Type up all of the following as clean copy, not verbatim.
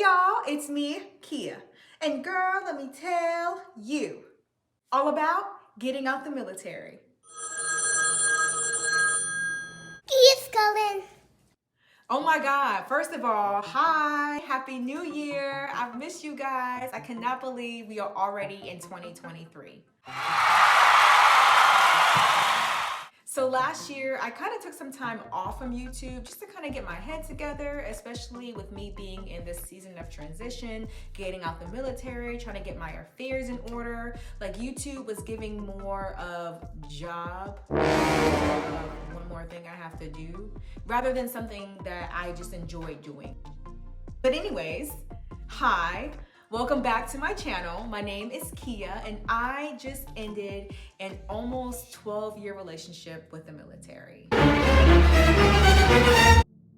y'all, it's me, Kia. And girl, let me tell you all about getting out the military. Kia's calling. Oh my God, first of all, hi, Happy New Year. I've missed you guys. I cannot believe we are already in 2023. So last year, I kind of took some time off from YouTube just to kind of get my head together, especially with me being in this season of transition, getting out the military, trying to get my affairs in order. Like YouTube was giving more of job, one more thing I have to do, rather than something that I just enjoyed doing. But anyways, hi. Welcome back to my channel. My name is Kia and I just ended an almost 12-year relationship with the military.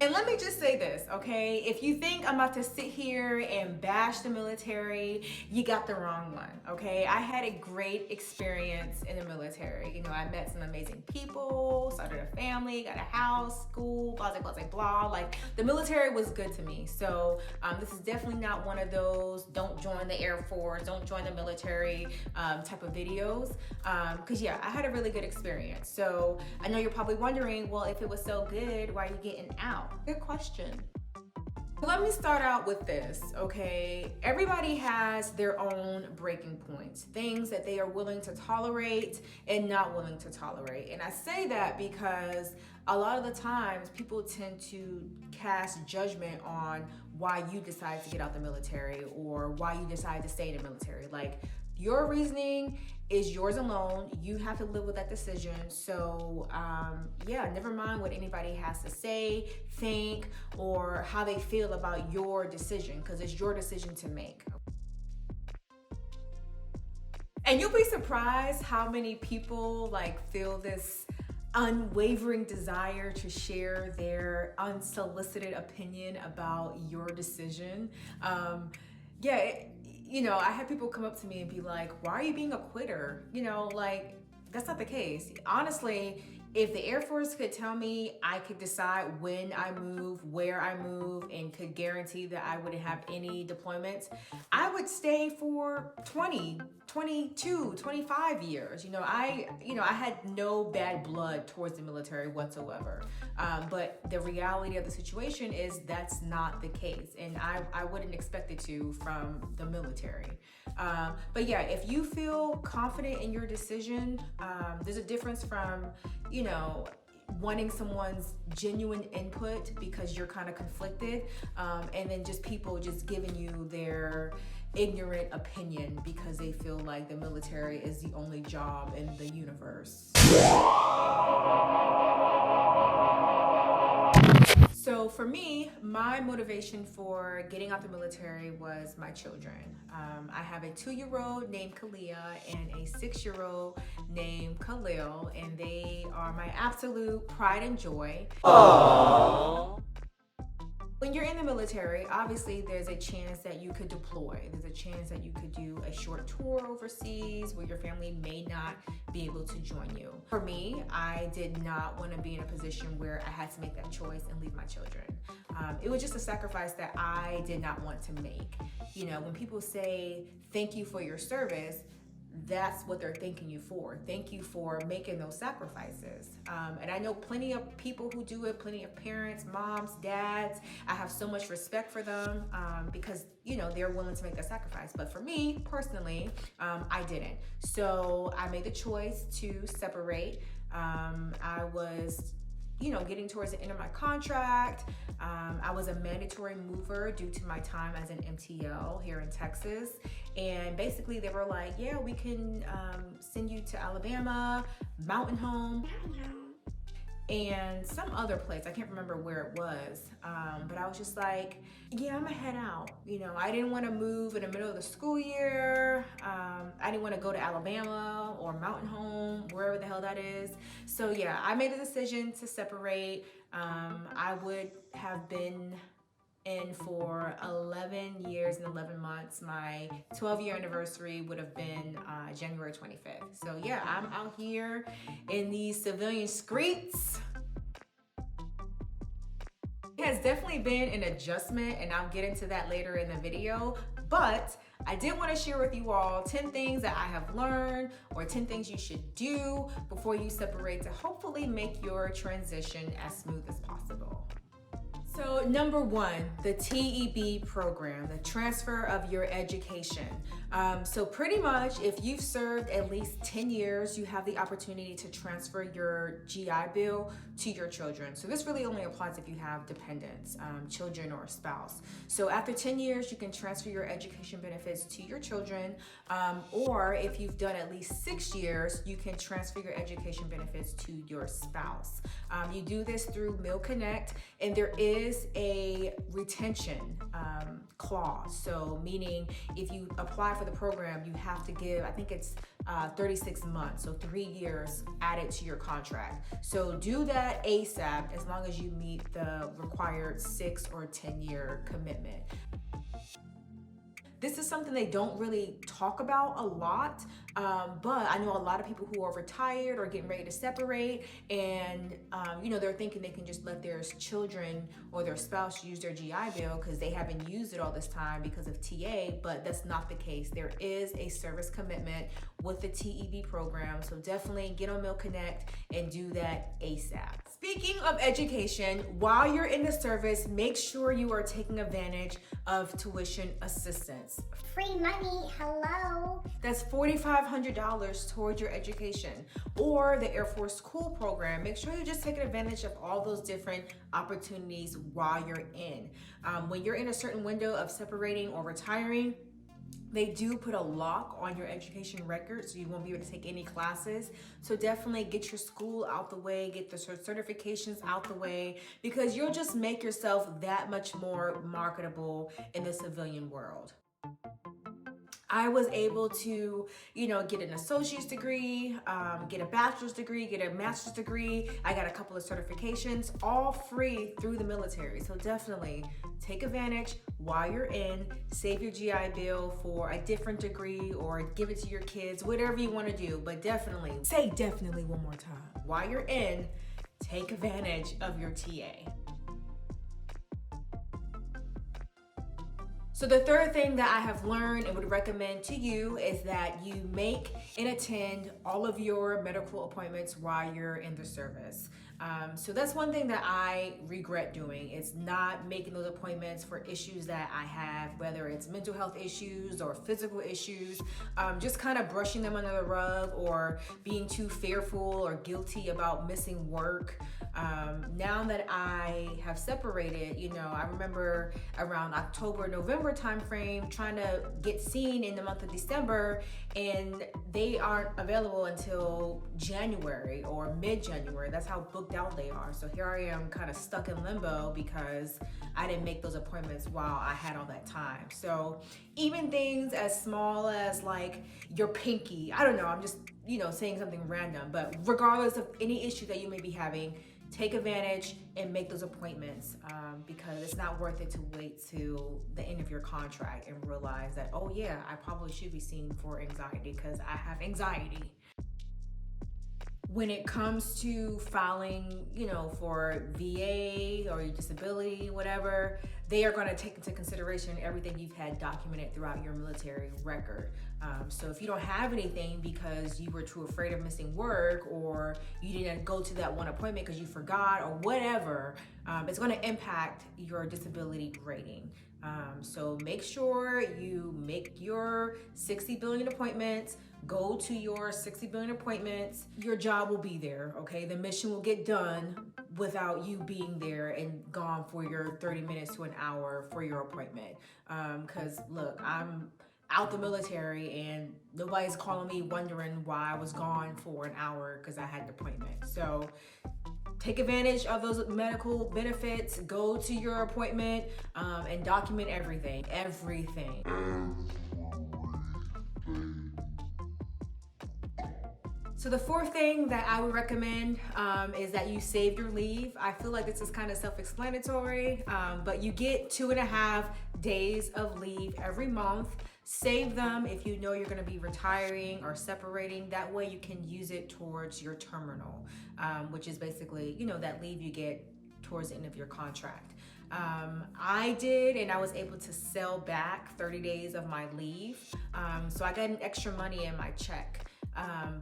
And let me just say this, okay? If you think I'm about to sit here and bash the military, you got the wrong one, okay? I had a great experience in the military. You know, I met some amazing people, started a family, got a house, school, blah, blah, blah, blah, blah. Like, the military was good to me. So this is definitely not one of those don't join the Air Force, don't join the military type of videos. Because yeah, I had a really good experience. So I know you're probably wondering, well, if it was so good, why are you getting out? Good question. Let me start out with this, okay? Everybody has their own breaking points, things that they are willing to tolerate and not willing to tolerate. And I say that because a lot of the times people tend to cast judgment on why you decide to get out the military or why you decide to stay in the military. Like, your reasoning is yours alone. You have to live with that decision. So yeah, never mind what anybody has to say, think, or how they feel about your decision, because it's your decision to make. And you'll be surprised how many people feel this unwavering desire to share their unsolicited opinion about your decision. You know, I had people come up to me and be like, why are you being a quitter? You know, like, that's not the case. Honestly, if the Air Force could tell me I could decide when I move, where I move, and could guarantee that I wouldn't have any deployments, I would stay for 20, 22, 25 years. I had no bad blood towards the military whatsoever. But the reality of the situation is that's not the case. And I wouldn't expect it to from the military. But yeah, if you feel confident in your decision, there's a difference from, wanting someone's genuine input because you're kind of conflicted, and then just people just giving you their ignorant opinion because they feel like the military is the only job in the universe. So for me, my motivation for getting out the military was my children. I have a 2-year-old named Kalia and a 6-year-old named Khalil, and they are my absolute pride and joy. Aww. When you're in the military, obviously there's a chance that you could deploy. There's a chance that you could do a short tour overseas where your family may not be able to join you. For me, I did not want to be in a position where I had to make that choice and leave my children. It was just a sacrifice that I did not want to make. When people say, thank you for your service, that's what they're thanking you for. Thank you for making those sacrifices. And I know plenty of people who do it, plenty of parents, moms, dads. I have so much respect for them because, they're willing to make that sacrifice. But for me, personally, I didn't. So I made the choice to separate. I was getting towards the end of my contract. I was a mandatory mover due to my time as an MTL here in Texas. And basically they were like, yeah, we can send you to Alabama, Mountain Home, and some other place. I can't remember where it was. But I was just like, yeah, I'm gonna head out. I didn't want to move in the middle of the school year. I didn't want to go to Alabama or Mountain Home, wherever the hell that is. So yeah, I made the decision to separate. I would have been in for 11 years and 11 months. My 12-year anniversary would have been January 25th. So yeah, I'm out here in these civilian streets It has definitely been an adjustment, and I'll get into that later in the video, but I did want to share with you all 10 things that I have learned, or 10 things you should do before you separate to hopefully make your transition as smooth as possible. So number one, the TEB program, the transfer of your education. So pretty much if you've served at least 10 years, you have the opportunity to transfer your GI Bill to your children. So this really only applies if you have dependents, children or a spouse. So after 10 years, you can transfer your education benefits to your children, or if you've done at least 6 years, you can transfer your education benefits to your spouse. You do this through Meal Connect, and there is a retention clause. So meaning if you apply for the program, you have to give, I think it's 36 months, so 3 years added to your contract. So do that ASAP as long as you meet the required 6 or 10 year commitment. This is something they don't really talk about a lot, but I know a lot of people who are retired or getting ready to separate, and they're thinking they can just let their children or their spouse use their GI Bill because they haven't used it all this time because of TA, but that's not the case. There is a service commitment with the TEB program, so definitely get on Meal Connect and do that ASAP. Speaking of education, while you're in the service, make sure you are taking advantage of tuition assistance. Free money, hello. That's $4,500 towards your education. Or the Air Force School program. Make sure you're just taking advantage of all those different opportunities while you're in. When you're in a certain window of separating or retiring, they do put a lock on your education record, so you won't be able to take any classes. So definitely get your school out the way, get the certifications out the way, because you'll just make yourself that much more marketable in the civilian world. I was able to, get an associate's degree, get a bachelor's degree, get a master's degree. I got a couple of certifications, all free through the military. So definitely take advantage while you're in, save your GI Bill for a different degree or give it to your kids, whatever you want to do. But definitely, say definitely one more time. While you're in, take advantage of your TA. So the third thing that I have learned and would recommend to you is that you make and attend all of your medical appointments while you're in the service. So that's one thing that I regret doing. It's not making those appointments for issues that I have, whether it's mental health issues or physical issues, just kind of brushing them under the rug or being too fearful or guilty about missing work. Now that I have separated, I remember around October, November timeframe trying to get seen in the month of December, and they aren't available until January or mid-January. That's how booked out they are. So here I am kind of stuck in limbo because I didn't make those appointments while I had all that time. So even things as small as like your pinky, I don't know, I'm just, saying something random, but regardless of any issue that you may be having, take advantage and make those appointments because it's not worth it to wait till the end of your contract and realize that, oh yeah, I probably should be seen for anxiety because I have anxiety. When it comes to filing, for VA or your disability, whatever, they are going to take into consideration everything you've had documented throughout your military record. So if you don't have anything because you were too afraid of missing work or you didn't go to that one appointment because you forgot or whatever, it's going to impact your disability rating. So make sure you make your 60 billion appointments, go to your 60 billion appointments. Your job will be there, okay? The mission will get done without you being there and gone for your 30 minutes to an hour for your appointment. Because look, I'm out the military and nobody's calling me wondering why I was gone for an hour because I had an appointment. So take advantage of those medical benefits, go to your appointment, and document everything. So the fourth thing that I would recommend is that you save your leave. I feel like this is kind of self-explanatory, but you get 2.5 days of leave every month. Save them if you know you're going to be retiring or separating. That way you can use it towards your terminal, which is basically, that leave you get towards the end of your contract. I did, and I was able to sell back 30 days of my leave. So I got an extra money in my check.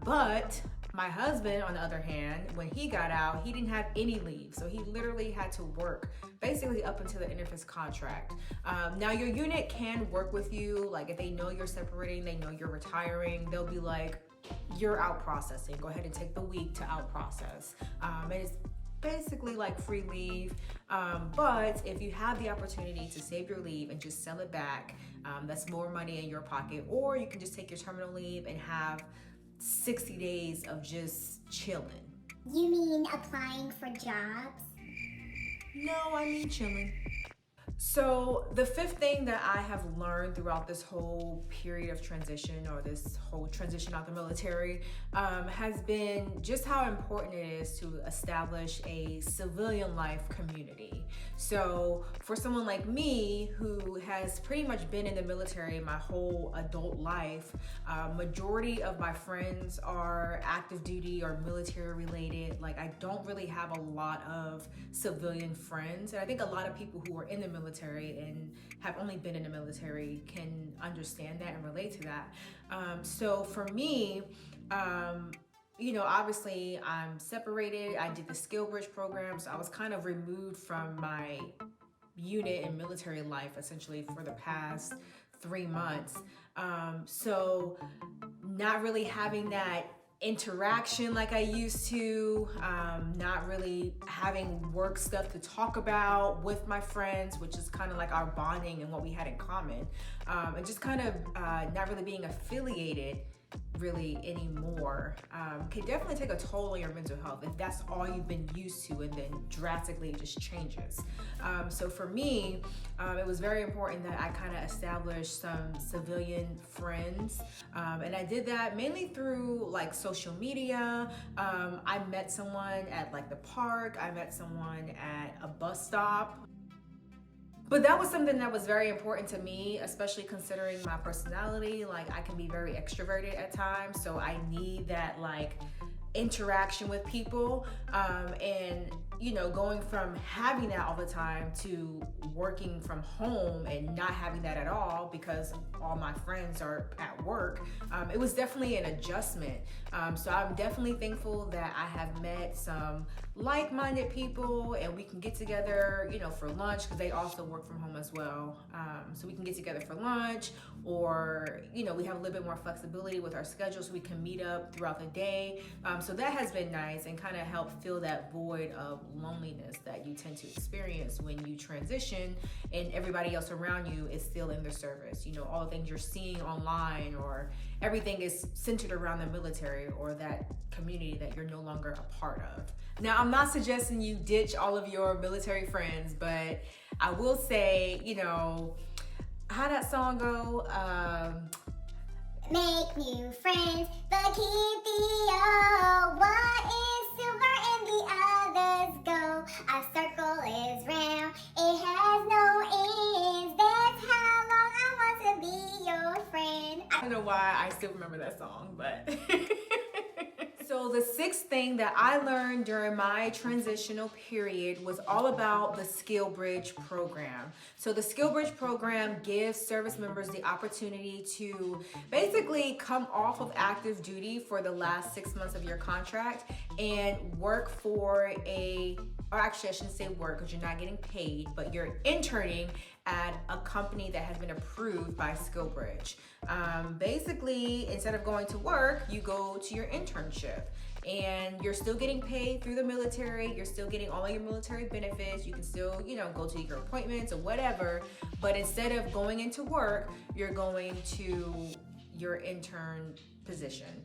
But my husband, on the other hand, when he got out, he didn't have any leave. So he literally had to work basically up until the end of his contract. Now your unit can work with you. Like if they know you're separating, they know you're retiring, they'll be like, you're out processing. Go ahead and take the week to out process. And it's basically like free leave. But if you have the opportunity to save your leave and just sell it back, that's more money in your pocket. Or you can just take your terminal leave and have 60 days of just chilling. You mean applying for jobs? No, I mean chilling. So the fifth thing that I have learned throughout this whole period of transition, or this whole transition out the military, has been just how important it is to establish a civilian life community. So for someone like me who has pretty much been in the military my whole adult life, majority of my friends are active duty or military related. Like I don't really have a lot of civilian friends. And I think a lot of people who are in the military and have only been in the military can understand that and relate to that. So for me, obviously I'm separated. I did the SkillBridge program, so I was kind of removed from my unit and military life essentially for the past 3 months. So not really having that interaction like I used to, not really having work stuff to talk about with my friends, which is kind of like our bonding and what we had in common, and just kind of not really being affiliated really anymore, can definitely take a toll on your mental health if that's all you've been used to and then drastically it just changes. So for me, it was very important that I kind of established some civilian friends, and I did that mainly through like social media. I met someone at like the park, I met someone at a bus stop. But that was something that was very important to me, especially considering my personality. Like I can be very extroverted at times, so I need that like interaction with people, and going from having that all the time to working from home and not having that at all because all my friends are at work, it was definitely an adjustment. So I'm definitely thankful that I have met some like-minded people and we can get together, for lunch, because they also work from home as well. So we can get together for lunch, or we have a little bit more flexibility with our schedules, so we can meet up throughout the day. So that has been nice and kind of helped fill that void of loneliness that you tend to experience when you transition and everybody else around you is still in their service. All the things you're seeing online, or everything is centered around the military or that community that you're no longer a part of. Now, I'm not suggesting you ditch all of your military friends, but I will say, how that song go? Make new friends, but keep the old. What is silver and the others go? Our circle is round, it has no ends. That's how long I want to be your friend. I don't know why I still remember that song, but... So the sixth thing that I learned during my transitional period was all about the SkillBridge program. So the SkillBridge program gives service members the opportunity to basically come off of active duty for the last 6 months of your contract and work for or actually I shouldn't say work because you're not getting paid, but you're interning at a company that has been approved by SkillBridge. Basically, instead of going to work, you go to your internship and you're still getting paid through the military. You're still getting all of your military benefits. You can still, go to your appointments or whatever, but instead of going into work, you're going to your intern position.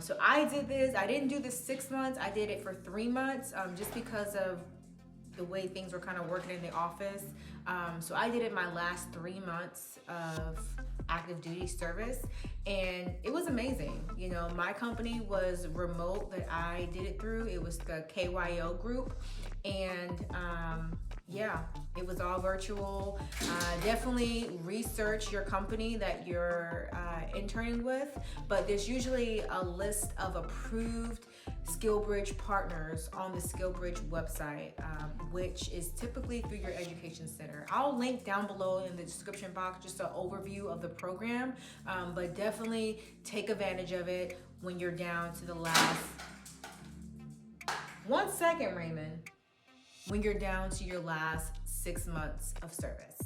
So I did this. I didn't do this 6 months. I did it for 3 months, just because of the way things were kind of working in the office. So I did it my last 3 months of active duty service, and it was amazing. My company was remote that I did it through. It was the KYO group, and it was all virtual. Definitely research your company that you're interning with, but there's usually a list of approved SkillBridge partners on the SkillBridge website, which is typically through your education center. I'll link down below in the description box just an overview of the program, but definitely take advantage of it when you're down to the last 1 second, Raymond, when you're down to your last 6 months of service.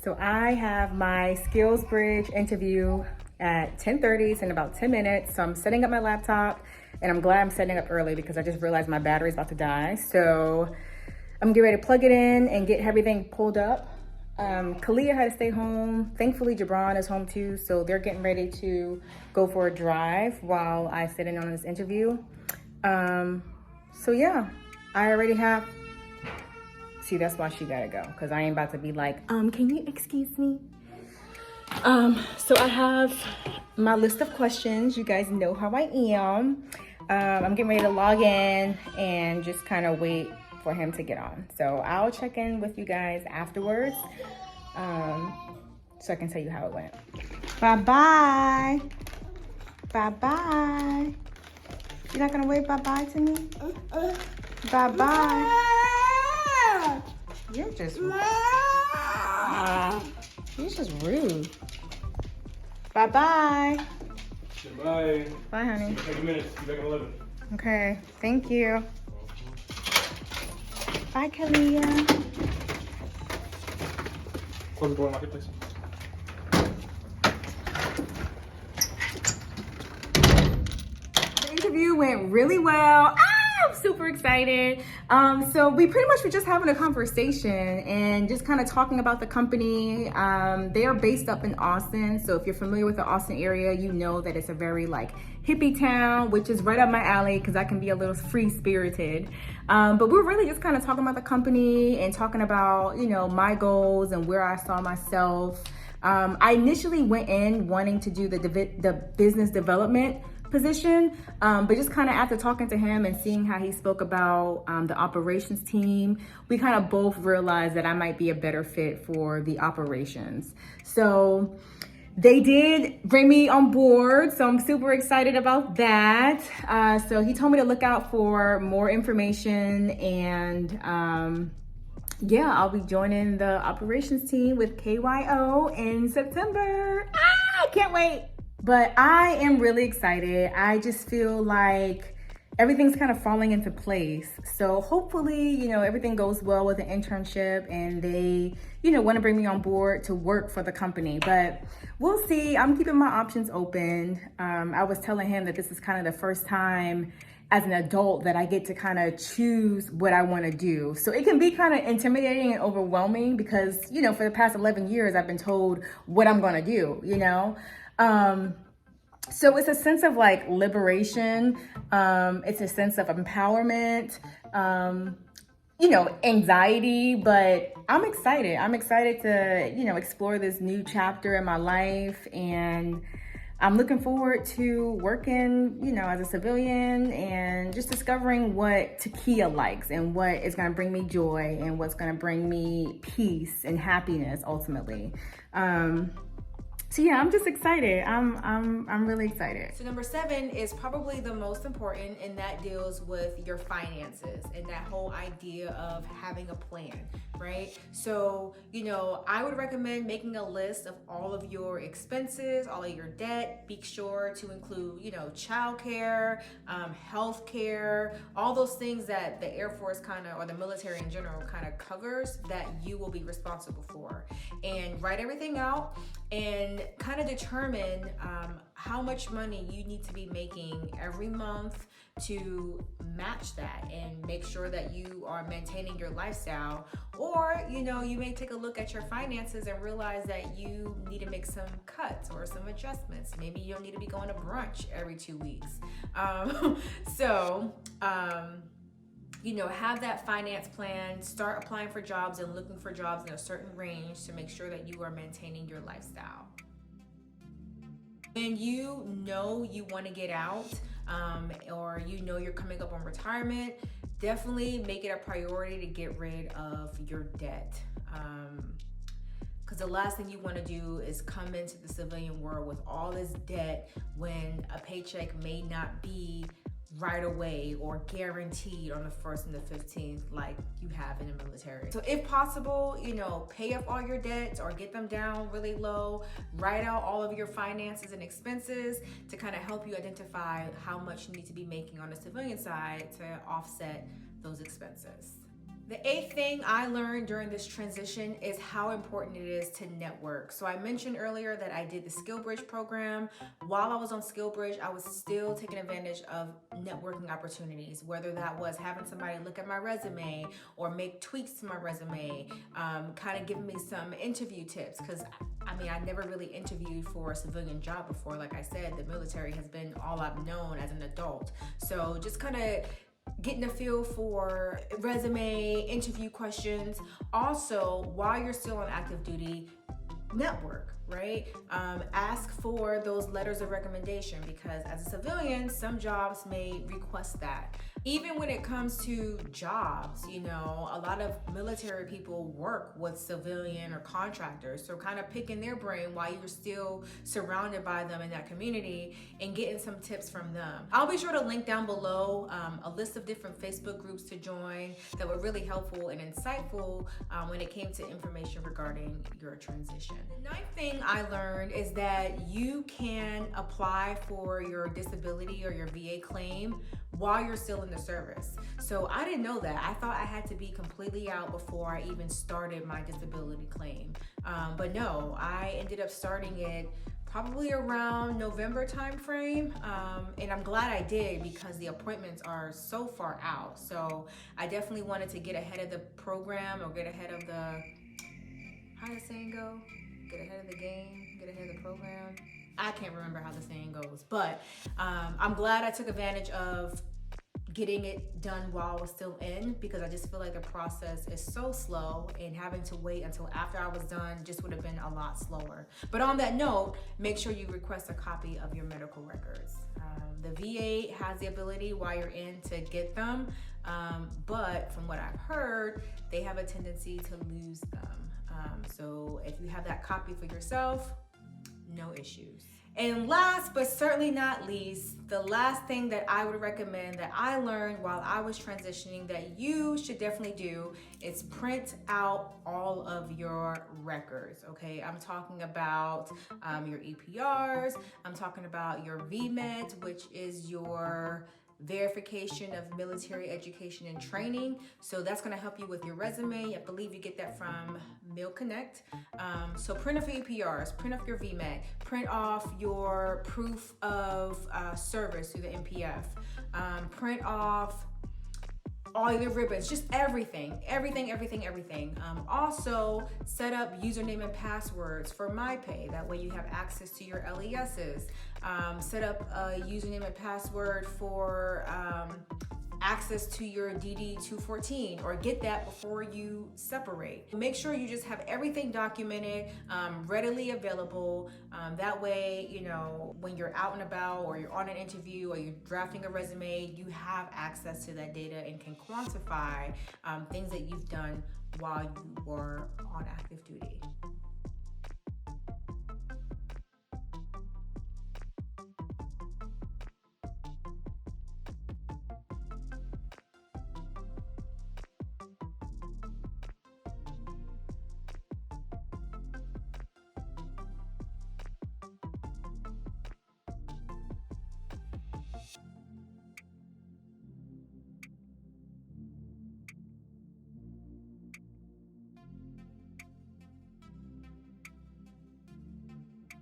So I have my SkillsBridge interview at 10:30. It's in about 10 minutes. So I'm setting up my laptop, and I'm glad I'm setting up early because I just realized my battery's about to die. So I'm getting ready to plug it in and get everything pulled up. Kalia had to stay home. Thankfully, Jabron is home too. So they're getting ready to go for a drive while I sit in on this interview. So yeah, I already have. See, that's why she gotta go, because I ain't about to be like, can you excuse me? So I have my list of questions. You guys know how I am. I'm getting ready to log in and just kind of wait for him to get on. So I'll check in with you guys afterwards, so I can tell you how it went. Bye-bye. Bye-bye. You're not gonna wave bye-bye to me? Bye-bye. You're just rude. Bye-bye. Bye. Bye, honey. Take a minute. Be back at 11. Okay, thank you. Bye, Kalia. Close the door and lock it, please. The interview went really well. I'm super excited. So we pretty much were just having a conversation and just kind of talking about the company. They are based up in Austin. So if you're familiar with the Austin area, you know that it's a very like hippie town, which is right up my alley because I can be a little free spirited. But we're really just kind of talking about the company and talking about, you know, my goals and where I saw myself. I initially went in wanting to do the business development position, but just kind of after talking to him and seeing how he spoke about the operations team, we kind of both realized that I might be a better fit for the operations. So they did bring me on board, so I'm super excited about that. So he told me to look out for more information, and yeah, I'll be joining the operations team with KYO in September. I can't wait. But I am really excited. I just feel like everything's kind of falling into place. So hopefully, you know, everything goes well with the internship and they, you know, want to bring me on board to work for the company. But we'll see. I'm keeping my options open. I was telling him that this is kind of the first time as an adult that I get to kind of choose what I want to do. So it can be kind of intimidating and overwhelming because, you know, for the past 11 years, I've been told what I'm going to do, you know. So it's a sense of like liberation. It's a sense of empowerment, you know, anxiety, but I'm excited. I'm excited to, you know, explore this new chapter in my life, and I'm looking forward to working, you know, as a civilian and just discovering what Takia likes and what is going to bring me joy and what's going to bring me peace and happiness ultimately. So yeah, I'm just excited. I'm really excited. So number 7 is probably the most important, and that deals with your finances and that whole idea of having a plan, right? So, you know, I would recommend making a list of all of your expenses, all of your debt. Be sure to include, you know, childcare, healthcare, all those things that the Air Force kind of, or the military in general kind of covers that you will be responsible for. And write everything out and kind of determine how much money you need to be making every month to match that and make sure that you are maintaining your lifestyle. Or, you know, you may take a look at your finances and realize that you need to make some cuts or some adjustments. Maybe you don't need to be going to brunch every 2 weeks. You know, have that finance plan, start applying for jobs and looking for jobs in a certain range to make sure that you are maintaining your lifestyle. When you know you want to get out, or you know you're coming up on retirement, definitely make it a priority to get rid of your debt. Because the last thing you want to do is come into the civilian world with all this debt when a paycheck may not be right away or guaranteed on the 1st and the 15th like you have in the military. So if possible, you know, pay up all your debts or get them down really low. Write out all of your finances and expenses to kind of help you identify how much you need to be making on the civilian side to offset those expenses. The 8th thing I learned during this transition is how important it is to network. So I mentioned earlier that I did the SkillBridge program. While I was on SkillBridge, I was still taking advantage of networking opportunities, whether that was having somebody look at my resume or make tweaks to my resume, kind of giving me some interview tips. Because I mean, I never really interviewed for a civilian job before. Like I said, the military has been all I've known as an adult. So just kind of getting a feel for resume, interview questions. Also, while you're still on active duty, network, right? Ask for those letters of recommendation, because as a civilian, some jobs may request that. Even when it comes to jobs, you know, a lot of military people work with civilian or contractors. So kind of picking their brain while you're still surrounded by them in that community and getting some tips from them. I'll be sure to link down below a list of different Facebook groups to join that were really helpful and insightful when it came to information regarding your transition. The 9th thing I learned is that you can apply for your disability or your VA claim while you're still in the service. So I didn't know that. I thought I had to be completely out before I even started my disability claim. But no, I ended up starting it probably around November timeframe. And I'm glad I did, because the appointments are so far out. So I definitely wanted to get ahead of the program, or get ahead of the, how does the saying go? Get ahead of the game, get ahead of the program. I can't remember how the saying goes, but I'm glad I took advantage of getting it done while I was still in, because I just feel like the process is so slow, and having to wait until after I was done just would have been a lot slower. But on that note, make sure you request a copy of your medical records. The VA has the ability while you're in to get them, but from what I've heard, they have a tendency to lose them. So if you have that copy for yourself, no issues. And last but certainly not least, the last thing that I would recommend that I learned while I was transitioning that you should definitely do is print out all of your records, okay? I'm talking about your EPRs, I'm talking about your VMET, which is your verification of military education and training. So that's going to help you with your resume. I believe you get that from Mail Connect. So print off your EPRs, print off your VMET, print off your proof of service through the MPF, print off all your ribbons, just everything. Also, set up username and passwords for MyPay. That way you have access to your LESs. Set up a username and password for access to your DD-214, or get that before you separate. Make sure you just have everything documented, readily available. That way, you know, when you're out and about, or you're on an interview, or you're drafting a resume, you have access to that data and can quantify things that you've done while you were on active duty.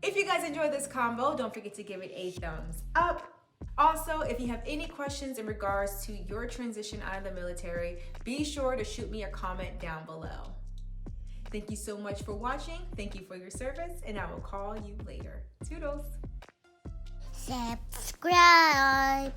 If you guys enjoyed this combo, don't forget to give it a thumbs up. Also, if you have any questions in regards to your transition out of the military, be sure to shoot me a comment down below. Thank you so much for watching. Thank you for your service, and I will call you later. Toodles. Subscribe.